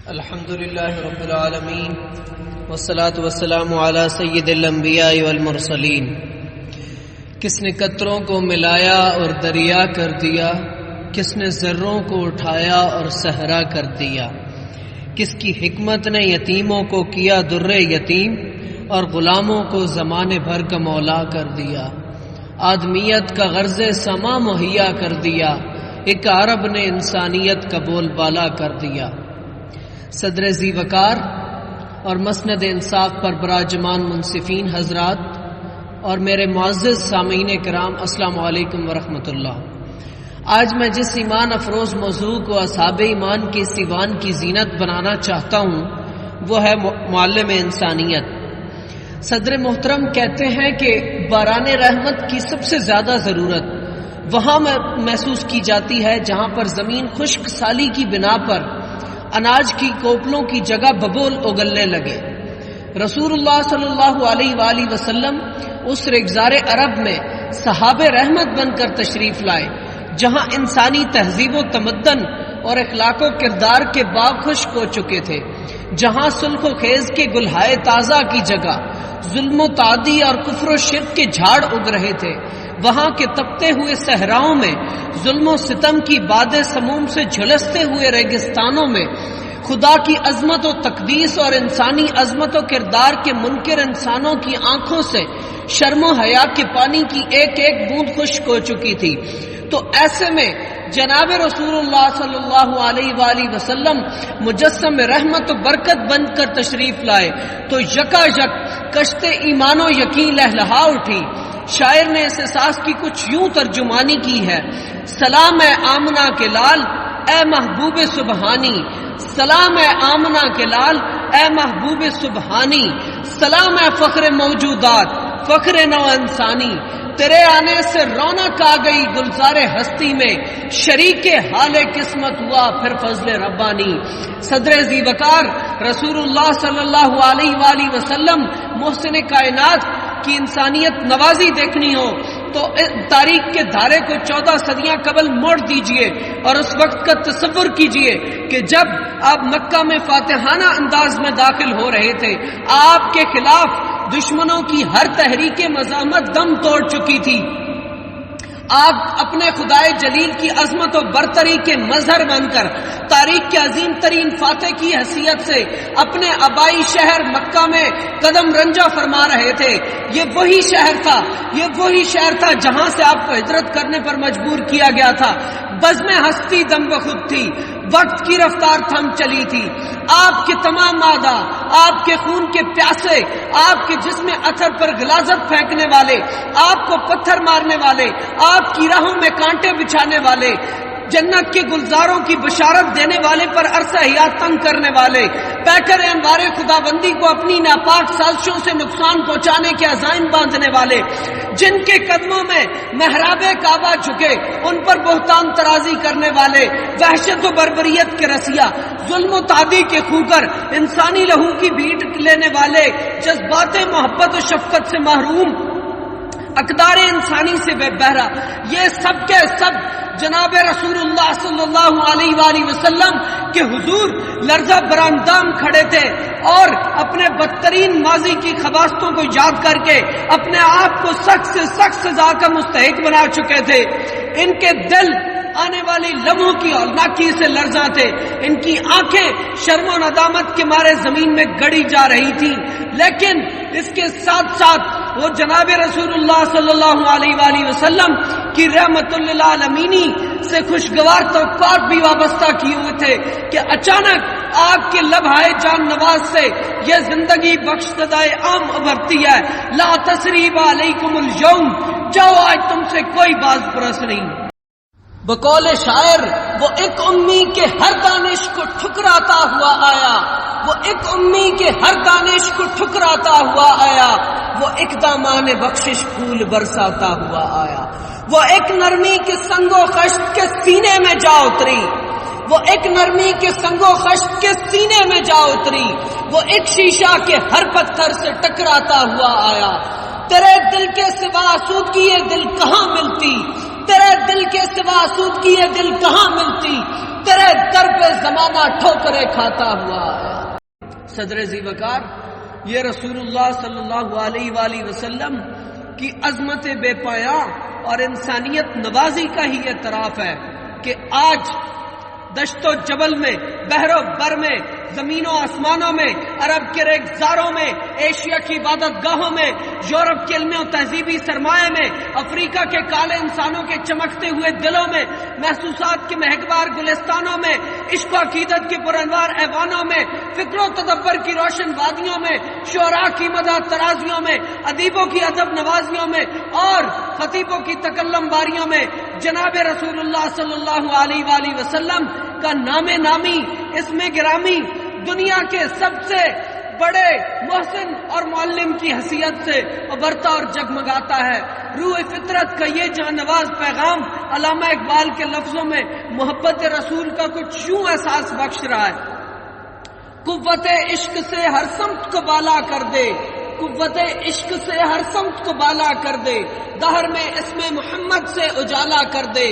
الحمد للہ رب العالمین والصلاة والسلام علی سید الانبیاء والمرسلین۔ کس نے قطروں کو ملایا اور دریا کر دیا، کس نے ذروں کو اٹھایا اور صحرا کر دیا، کس کی حکمت نے یتیموں کو کیا در یتیم اور غلاموں کو زمانے بھر کا مولا کر دیا، آدمیت کا غرض سما مہیا کر دیا، ایک عرب نے انسانیت کا بول بالا کر دیا۔ صدر ذی وقار اور مسند انصاف پر براجمان منصفین حضرات اور میرے معزز سامعین کرام، السلام علیکم ورحمۃ اللہ۔ آج میں جس ایمان افروز موضوع کو اصحاب ایمان کے سیوان کی زینت بنانا چاہتا ہوں وہ ہے معلم انسانیت۔ صدر محترم کہتے ہیں کہ باران رحمت کی سب سے زیادہ ضرورت وہاں محسوس کی جاتی ہے جہاں پر زمین خشک سالی کی بنا پر اناج کی کوپلوں کی جگہ ببول اگلنے لگے۔ رسول اللہ صلی اللہ علیہ وآلہ وسلم اس ریگزار عرب میں صحاب رحمت بن کر تشریف لائے جہاں انسانی تہذیب و تمدن اور اخلاق و کردار کے باغ خشک ہو چکے تھے، جہاں سلخ و خیز کے گلہائے تازہ کی جگہ ظلم و تعدی اور کفر و شرک کے جھاڑ اگ رہے تھے، وہاں کے تپتے ہوئے صحراؤں میں ظلم و ستم کی باد سموم سے جھلستے ہوئے ریگستانوں میں خدا کی عظمت و تقدیس اور انسانی عظمت و کردار کے منکر انسانوں کی آنکھوں سے شرم و حیا کے پانی کی ایک ایک بوند خشک ہو چکی تھی۔ تو ایسے میں جناب رسول اللہ صلی اللہ علیہ وآلہ وسلم مجسم رحمت و برکت بن کر تشریف لائے تو یکا یک کشت ایمان و یقین لہلہا اٹھی۔ شاعر نے اس احساس کی کچھ یوں ترجمانی کی ہے: سلام اے آمنہ کے لال اے محبوب سبحانی، سلام اے آمنہ کے لال اے محبوب سبحانی، سلام اے فخر موجودات فخر نو انسانی، تیرے آنے سے رونق آ گئی گلزار ہستی میں، شریک حال قسمت ہوا پھر فضل ربانی۔ صدر ذی وقار رسول اللہ صلی اللہ علیہ وآلہ وسلم محسن کائنات کی انسانیت نوازی دیکھنی ہو تو تاریخ کے دھارے کو 14 صدیاں قبل موڑ دیجئے اور اس وقت کا تصور کیجئے کہ جب آپ مکہ میں فاتحانہ انداز میں داخل ہو رہے تھے، آپ کے خلاف دشمنوں کی ہر تحریک مزاحمت دم توڑ چکی تھی، آپ اپنے خدائے جلیل کی عظمت و برتری کے مظہر بن کر تاریخ کے عظیم ترین فاتح کی حیثیت سے اپنے آبائی شہر مکہ میں قدم رنجہ فرما رہے تھے۔ یہ وہی شہر تھا جہاں سے آپ کو ہجرت کرنے پر مجبور کیا گیا تھا۔ بزم ہستی دم بخود تھی، وقت کی رفتار تھم چلی تھی، آپ کے تمام مادہ، آپ کے خون کے پیاسے، آپ کے جسم اثر پر غلاظت پھینکنے والے، آپ کو پتھر مارنے والے، آپ کی راہوں میں کانٹے بچھانے والے، جنت کے گلزاروں کی بشارت دینے والے پر عرصہ حیات تنگ کرنے والے، پیکر انوار خدا بندی کو اپنی ناپاک سازشوں سے نقصان پہنچانے کے عزائم باندھنے والے، جن کے قدموں میں محراب کعبہ جھکے ان پر بہتان ترازی کرنے والے، وحشت و بربریت کے رسیا، ظلم و تعدی کے خوگر، انسانی لہو کی بھیٹ لینے والے، جذبات محبت و شفقت سے محروم، اقدار انسانی سے بے بہرا، یہ سب کے سب جناب رسول اللہ صلی اللہ علیہ وآلہ وسلم کے حضور لرزہ براندام کھڑے تھے اور اپنے بدترین ماضی کی خباستوں کو یاد کر کے اپنے آپ کو سخت سے سخت سزا کا مستحق بنا چکے تھے۔ ان کے دل آنے والی لمحوں کی ہولناکی سے لرزاں تھے، ان کی آنکھیں شرم و ندامت کے مارے زمین میں گڑی جا رہی تھی، لیکن اس کے ساتھ ساتھ وہ جناب رسول اللہ صلی اللہ علیہ وآلہ وسلم کی رحمت للعالمین سے خوشگوار توقعات بھی وابستہ کیے ہوئے تھے کہ اچانک آپ کے لمحہ جان نواز سے یہ زندگی بخش دائے عام ابھرتی ہے، لا تثریب علیکم اليوم، جاؤ آج تم سے کوئی باز پرس نہیں۔ بقول شاعر وہ ایک امی کے ہر دانش کو ٹھکراتا ہوا آیا، وہ ایک امی کے ہر دانش کو ٹھکراتا ہوا آیا، وہ ایک دامان بخشش پھول برساتا ہوا آیا، وہ ایک نرمی کے سنگ و خشت کے سینے میں جا اتری، وہ ایک نرمی کے سنگ و خشت کے سینے میں جا اتری، وہ ایک شیشہ کے ہر پتھر سے ٹکراتا ہوا آیا۔ تیرے دل کے سوا آسودگی یہ دل کہاں ملتی، تیرے دل کے سوا آسودگی یہ دل کہاں ملتی، تیرے در پہ زمانہ ٹھوکرے کھاتا ہوا ہے۔ صدر ذی وقار، یہ رسول اللہ صلی اللہ علیہ وآلہ وسلم کی عظمت بے پایاں اور انسانیت نوازی کا ہی اعتراف ہے کہ آج دشت و جبل میں، بحر و بر میں، زمین و آسمانوں میں، عرب کے ریگزاروں میں، ایشیا کی عبادت گاہوں میں، یورپ کے علم و تہذیبی سرمایہ میں، افریقہ کے کالے انسانوں کے چمکتے ہوئے دلوں میں، محسوسات کے مہکبار گلستانوں میں، عشق و عقیدت کے پرانوار ایوانوں میں، فکر و تدبر کی روشن وادیوں میں، شعراء کی مدح ترازیوں میں، ادیبوں کی ادب نوازیوں میں اور خطیبوں کی تکلم باریوں میں جناب رسول اللہ صلی اللہ علیہ وآلہ وسلم کا نام نامی، اسم گرامی، دنیا کے سب سے بڑے محسن اور معلم کی حیثیت سے ابھرتا اور جگمگاتا ہے۔ روح فطرت کا یہ جان نواز پیغام علامہ اقبال کے لفظوں میں محبت رسول کا کچھ یوں احساس بخش رہا ہے: قوت عشق سے ہر سمت کو بالا کر دے، قوت عشق سے ہر سمت کو بالا کر دے، دہر میں اسم محمد سے اجالا کر دے،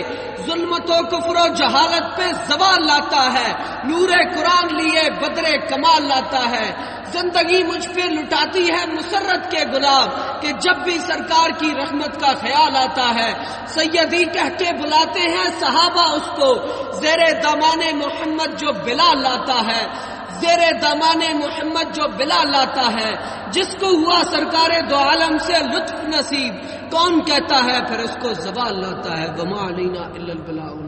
ظلمت و کفر و جہالت پہ زوال لاتا ہے، نور قرآن لیے بدر کمال لاتا ہے، زندگی مجھ پہ لٹاتی ہے مسرت کے گلاب کہ جب بھی سرکار کی رحمت کا خیال آتا ہے، سیدی کہہ کے بلاتے ہیں صحابہ اس کو، زیر دامان محمد جو بلال لاتا ہے، زیر دامان محمد جو بلال لاتا ہے، جس کو ہوا سرکار دو عالم سے لطف نصیب، کون کہتا ہے پھر اس کو زوال لاتا ہے؟ وما علینا الا البلاغ۔